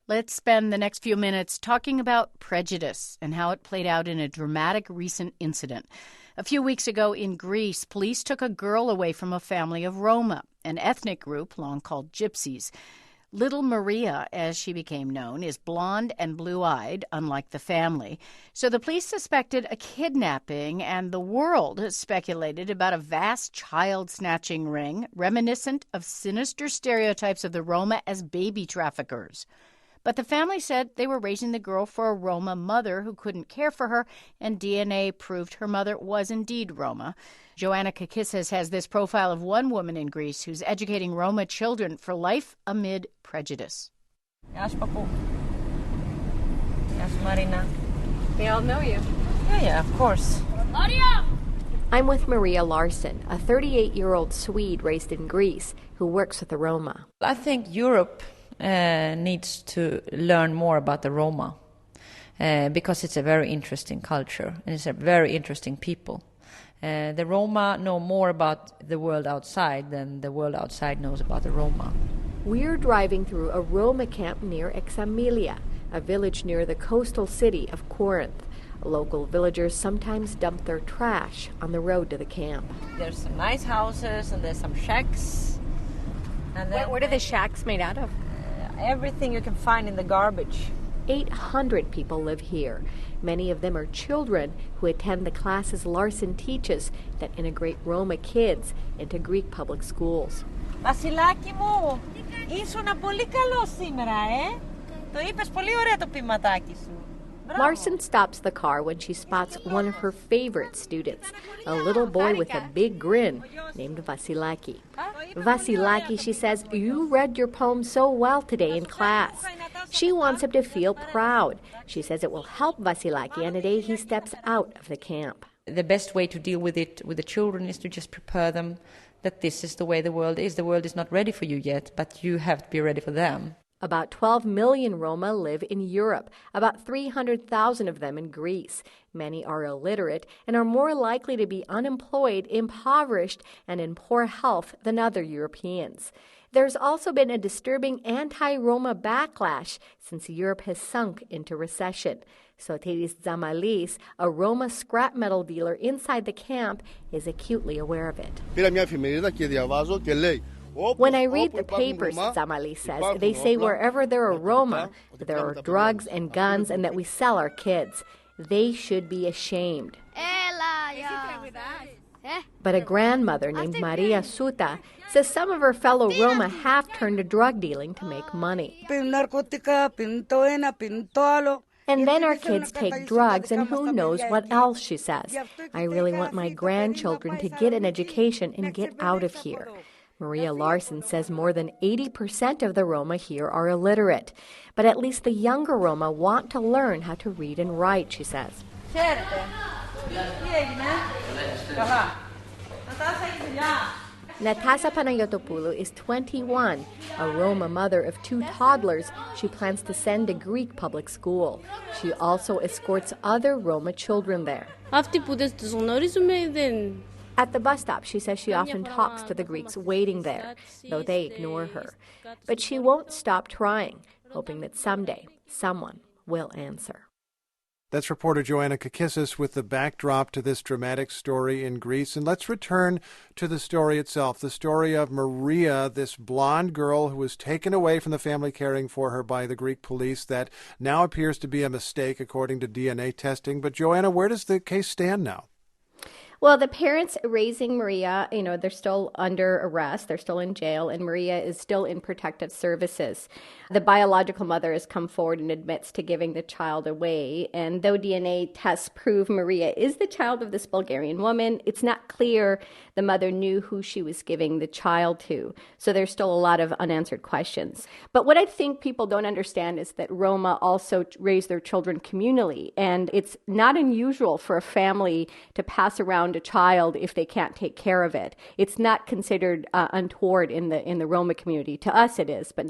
Let's spend the next few minutes talking about prejudice and how it played out in a dramatic recent incident. A few weeks ago in Greece, police took a girl away from a family of Roma, an ethnic group long called Gypsies. Little Maria, as she became known, is blonde and blue-eyed, unlike the family. So the police suspected a kidnapping, and the world has speculated about a vast child-snatching ring reminiscent of sinister stereotypes of the Roma as baby traffickers. But the family said they were raising the girl for a Roma mother who couldn't care for her, and DNA proved her mother was indeed Roma. Joanna Kakissis has this profile of one woman in Greece who's educating Roma children for life amid prejudice. Yes, Papu. Yes, Marina. They all know you. Yeah, of course. Maria! I'm with Maria Larsson, a 38-year-old Swede raised in Greece who works with the Roma. I think Europe needs to learn more about the Roma because it's a very interesting culture and it's a very interesting people. The Roma know more about the world outside than the world outside knows about the Roma. We're driving through a Roma camp near Examilia, a village near the coastal city of Corinth. Local villagers sometimes dump their trash on the road to the camp. There's some nice houses and there's some shacks. And what are the shacks made out of? Everything you can find in the garbage. 800 people live here. Many of them are children who attend the classes Larsson teaches that integrate Roma kids into Greek public schools. Βασιλάκι μου, ήσουνα πολύ καλό σήμερα, Το είπες πολύ ωραία το ποιηματάκι σου. Larsson stops the car when she spots one of her favorite students, a little boy with a big grin named Vasilaki. Vasilaki, she says, you read your poem so well today in class. She wants him to feel proud. She says it will help Vasilaki on a day he steps out of the camp. The best way to deal with it with the children is to just prepare them that this is the way the world is. The world is not ready for you yet, but you have to be ready for them. About 12 million Roma live in Europe, about 300,000 of them in Greece. Many are illiterate and are more likely to be unemployed, impoverished, and in poor health than other Europeans. There's also been a disturbing anti-Roma backlash since Europe has sunk into recession. Sotiris Zamalis, a Roma scrap metal dealer inside the camp, is acutely aware of it. When I read the papers, Zamalis says, they say wherever there are Roma, there are drugs and guns and that we sell our kids. They should be ashamed. But a grandmother named Maria Suta says some of her fellow Roma have turned to drug dealing to make money. And then our kids take drugs and who knows what else, she says. I really want my grandchildren to get an education and get out of here. Maria Larsson says more than 80% of the Roma here are illiterate. But at least the younger Roma want to learn how to read and write, she says. Natasa Panayotopoulou is 21, a Roma mother of 2 toddlers she plans to send to Greek public school. She also escorts other Roma children there. At the bus stop, she says she often talks to the Greeks waiting there, though they ignore her. But she won't stop trying, hoping that someday someone will answer. That's reporter Joanna Kakissis with the backdrop to this dramatic story in Greece. And let's return to the story itself, the story of Maria, this blonde girl who was taken away from the family caring for her by the Greek police. That now appears to be a mistake, according to DNA testing. But Joanna, where does the case stand now? Well, the parents raising Maria, they're still under arrest. They're still in jail, and Maria is still in protective services. The biological mother has come forward and admits to giving the child away. And though DNA tests prove Maria is the child of this Bulgarian woman, it's not clear the mother knew who she was giving the child to. So there's still a lot of unanswered questions. But what I think people don't understand is that Roma also raise their children communally. And it's not unusual for a family to pass around a child if they can't take care of it. It's not considered untoward in the Roma community. To us it is, but